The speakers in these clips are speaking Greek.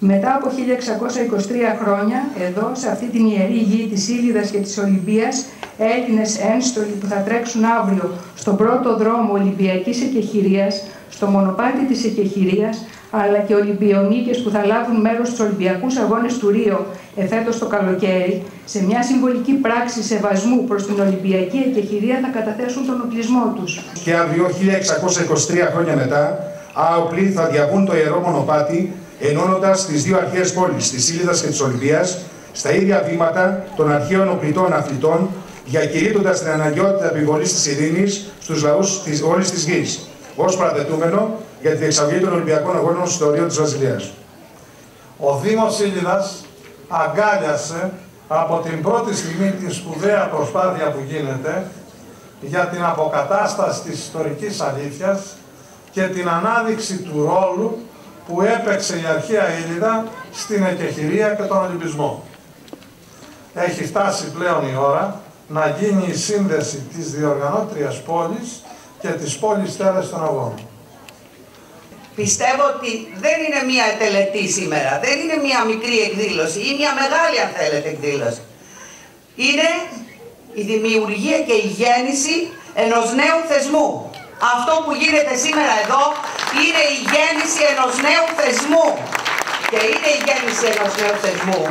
Μετά από 1623 χρόνια, εδώ, σε αυτή την ιερή γη της Ήλιδας και της Ολυμπίας, Έλληνες ένστολοι που θα τρέξουν αύριο στον πρώτο δρόμο Ολυμπιακής Εκεχηρίας, στο μονοπάτι της Εκεχηρίας, αλλά και Ολυμπιονίκες που θα λάβουν μέρος στους Ολυμπιακούς Αγώνες του Ρίο εφέτος το καλοκαίρι, σε μια συμβολική πράξη σεβασμού προς την Ολυμπιακή Εκεχηρία θα καταθέσουν τον οπλισμό τους. Και αύριο, 1623 χρόνια μετά, άοπλοι θα διαβούν το ιερό μονοπάτι, ενώνοντας τις δύο αρχαίες πόλεις, της Ήλιδας και της Ολυμπίας, στα ίδια βήματα των αρχαίων οπλιτών αθλητών, διακηρύττοντας την αναγκαιότητα επιβολής της ειρήνης στους λαούς όλης της γης, ως παρατετούμενο για τη διεξαγωγή των Ολυμπιακών Αγώνων στο Ρίο της Βασιλείας. Ο Δήμος Ήλιδας αγκάλιασε από την πρώτη στιγμή τη σπουδαία προσπάθεια που γίνεται για την αποκατάσταση της ιστορικής αλήθειας και την ανάδειξη του ρόλου που έπαιξε η αρχαία Ήλιδα στην εκεχηρία και τον Ολυμπισμό. Έχει φτάσει πλέον η ώρα να γίνει η σύνδεση της διοργανώτριας πόλης και της πόλης τέλες των αγώνων. Πιστεύω ότι δεν είναι μία τελετή σήμερα, δεν είναι μία μικρή εκδήλωση ή μία μεγάλη, αν θέλετε, εκδήλωση. Είναι η δημιουργία και η γέννηση ενός νέου θεσμού. Αυτό που γίνεται σήμερα εδώ είναι η γέννηση ενός νέου θεσμού. Και είναι η γέννηση ενός νέου θεσμού.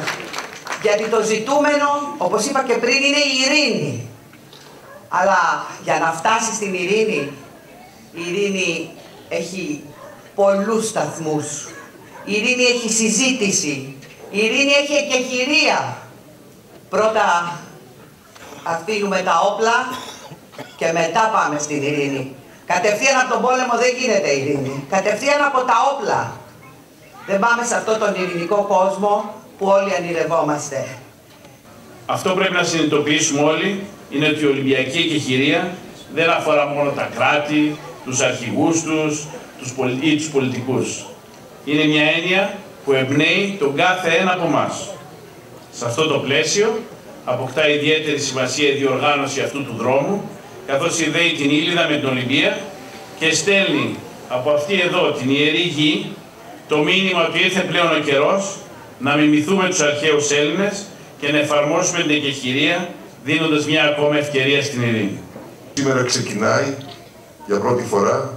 Γιατί το ζητούμενο, όπως είπα και πριν, είναι η ειρήνη. Αλλά για να φτάσει στην ειρήνη, η ειρήνη έχει πολλούς σταθμούς. Η ειρήνη έχει συζήτηση. Η ειρήνη έχει εκεχηρία. Πρώτα αφήνουμε τα όπλα και μετά πάμε στην ειρήνη. Κατευθείαν από τον πόλεμο δεν γίνεται ειρήνη. Κατευθείαν από τα όπλα. Δεν πάμε σε αυτόν τον ειρηνικό κόσμο που όλοι ανηρευόμαστε. Αυτό πρέπει να συνειδητοποιήσουμε όλοι, είναι ότι η Ολυμπιακή Εκεχηρία δεν αφορά μόνο τα κράτη, τους αρχηγούς τους ή τους πολιτικούς. Είναι μια έννοια που εμπνέει τον κάθε ένα από εμάς. Σε αυτό το πλαίσιο αποκτά ιδιαίτερη σημασία η διοργάνωση αυτού του δρόμου, καθώς συνδέει την Ήλιδα με την Ολυμπία και στέλνει από αυτή εδώ την ιερή γη το μήνυμα ότι ήρθε πλέον ο καιρός να μιμηθούμε τους αρχαίους Έλληνες και να εφαρμόσουμε την εκεχηρία, δίνοντας μια ακόμα ευκαιρία στην ειρήνη. Σήμερα ξεκινάει για πρώτη φορά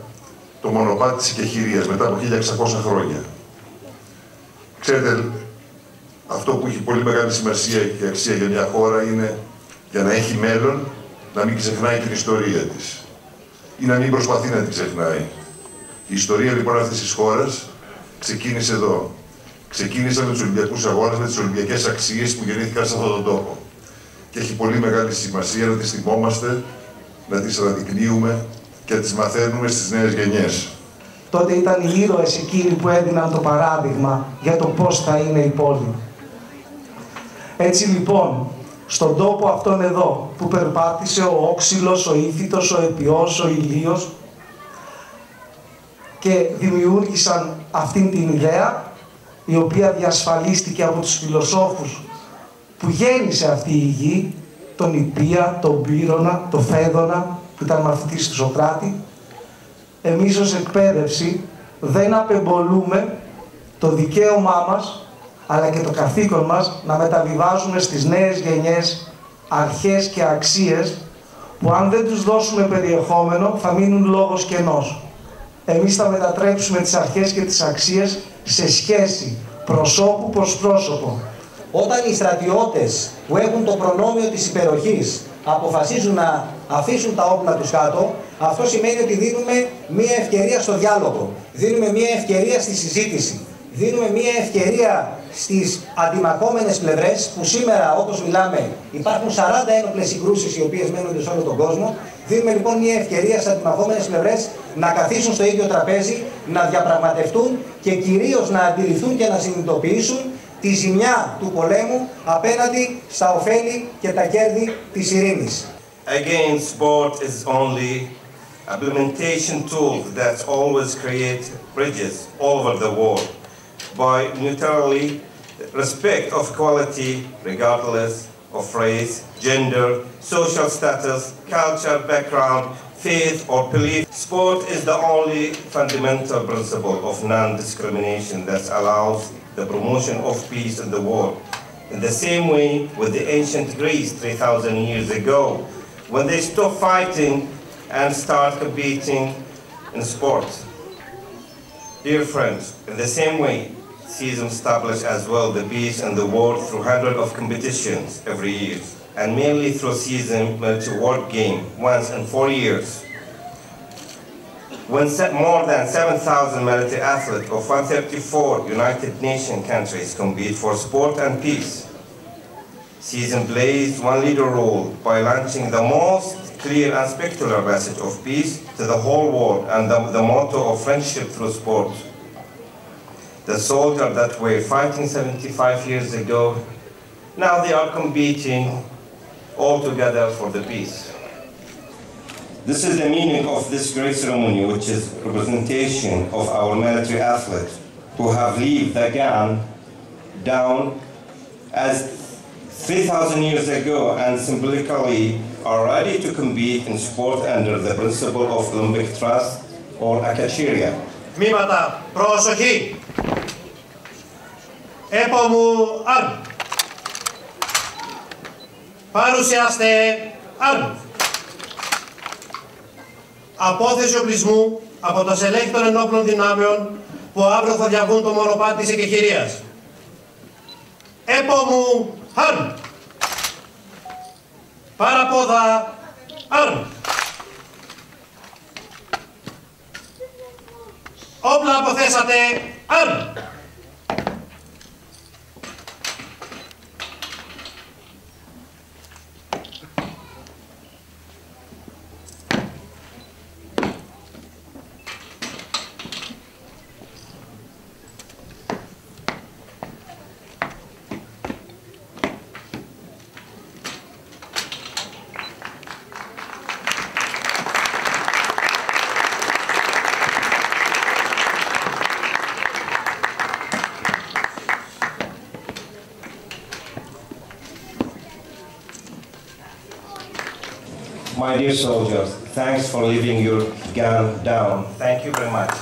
το μονοπάτι της εκεχηρίας μετά από 1600 χρόνια. Ξέρετε, αυτό που έχει πολύ μεγάλη σημασία και αξία για μια χώρα είναι για να έχει μέλλον να μην ξεχνάει την ιστορία της ή να μην προσπαθεί να την ξεχνάει. Η ιστορία λοιπόν αυτής της χώρας ξεκίνησε εδώ. Ξεκίνησε με τους Ολυμπιακούς Αγώνες, με τις Ολυμπιακές αξίες που γεννήθηκαν σε αυτόν τον τόπο. Και έχει πολύ μεγάλη σημασία να τις θυμόμαστε, να τις αναδεικνύουμε και να τις μαθαίνουμε στις νέες γενιές. Τότε ήταν οι ήρωες εκείνοι που έδιναν το παράδειγμα για το πώς θα είναι η πόλη. Έτσι λοιπόν, στον τόπο αυτόν εδώ που περπάτησε ο Όξυλος, ο Ήφιτος, ο Επιός, ο Ηλίος και δημιούργησαν αυτήν την ιδέα, η οποία διασφαλίστηκε από τους φιλοσόφους που γέννησε αυτή η γη, τον Ιππία, τον Πύρονα, τον Φέδωνα, που ήταν μαθητής του Σωκράτη. Εμείς ως εκπαίδευση δεν απεμπολούμε το δικαίωμά μας, αλλά και το καθήκον μας να μεταβιβάζουμε στις νέες γενιές αρχές και αξίες που αν δεν τους δώσουμε περιεχόμενο θα μείνουν λόγος κενός. Εμείς θα μετατρέψουμε τις αρχές και τις αξίες σε σχέση προσώπου προς πρόσωπο. Όταν οι στρατιώτες που έχουν το προνόμιο της υπεροχής αποφασίζουν να αφήσουν τα όπλα τους κάτω, αυτό σημαίνει ότι δίνουμε μία ευκαιρία στο διάλογο, δίνουμε μία ευκαιρία στη συζήτηση, δίνουμε μία ευκαιρία στις αντιμαχόμενες πλευρές που σήμερα, όπως μιλάμε, υπάρχουν 40 ένοπλες συγκρούσεις οι οποίες μένονται σε όλο τον κόσμο. Δίνουμε λοιπόν μία ευκαιρία στις αντιμαχόμενες πλευρές να καθίσουν στο ίδιο τραπέζι, να διαπραγματευτούν και κυρίως να αντιληφθούν και να συνειδητοποιήσουν τη ζημιά του πολέμου απέναντι στα ωφέλη και τα κέρδη της ειρήνης. Again, sport is only a implementation tool that always creates bridges over the world by neutrally respect of equality regardless of race, gender, social status, culture, background, faith, or belief. Sport is the only fundamental principle of non-discrimination that allows the promotion of peace in the world. In the same way with the ancient Greece 3,000 years ago, when they stopped fighting and start competing in sport. Dear friends, in the same way, CISM established as well the peace in the world through hundreds of competitions every year, and mainly through CISM multi-world game once in 4 years. When more than 7,000 military athletes of 134 United Nations countries compete for sport and peace, CISM plays one leader role by launching the most clear and spectacular message of peace to the whole world and the motto of friendship through sport. The soldiers that were fighting 75 years ago, now they are competing all together for the peace. This is the meaning of this great ceremony, which is representation of our military athletes who have laid the gun down as 3,000 years ago and symbolically are ready to compete in sport under the principle of Olympic trust or akachiria. Τμήματα, προσοχή! Επομού άρμ! Παρουσιάστε άρμ! Απόθεση οπλισμού από τα σελέχη των ενόπλων δυνάμεων που αύριο θα διαβούν το μονοπάτι της εκεχηρίας. Επομού άρμ! Παραπόδα άρμ! Όπλα αποθέσατε άρμ! My dear soldiers, thanks for leaving your gun down. Thank you very much.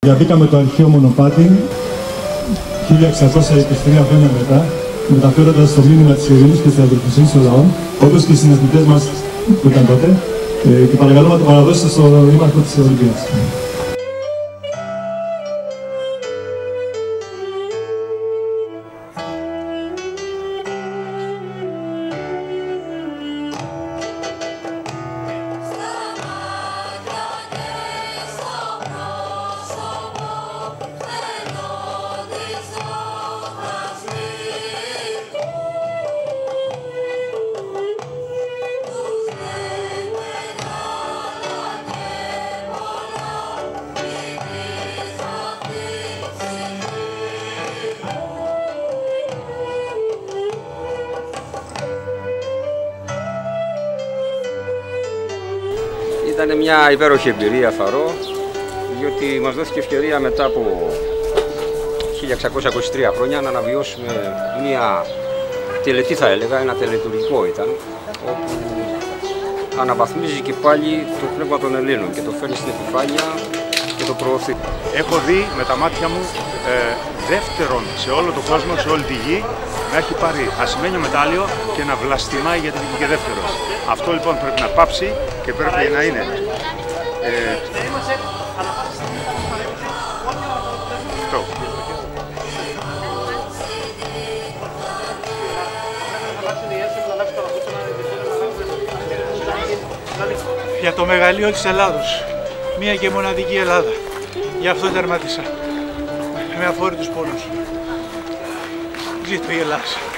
Διαβήκαμε το αρχαίο μονοπάτι 1623 χρόνια μετά, μεταφέροντας το μήνυμα της ειρήνης και της αδελφοσύνης των λαών, όπως και οι συναθλητές μας που ήταν τότε, και παρακαλώ να το παραδώσετε στον Δήμαρχο της Ολυμπίας. Ήταν μια υπέροχη εμπειρία, θαρώ, διότι μας δόθηκε ευκαιρία μετά από 1623 χρόνια να αναβιώσουμε μια τελετή, θα έλεγα, ένα τελετουργικό ήταν, όπου αναβαθμίζει και πάλι το πνεύμα των Ελλήνων και το φέρνει στην επιφάνεια και το προωθεί. Έχω δει με τα μάτια μου δεύτερον σε όλο τον κόσμο, σε όλη τη γη, να έχει πάρει ασημένιο μετάλλιο και να βλαστημάει γιατί βγήκε δεύτερος. Αυτό λοιπόν πρέπει να πάψει και πρέπει να είναι για το μεγαλείο της Ελλάδος, μία και μοναδική Ελλάδα. Γι' αυτό τερματίσα, με αφόρητους πόνους. Ζήτω η Ελλάδα.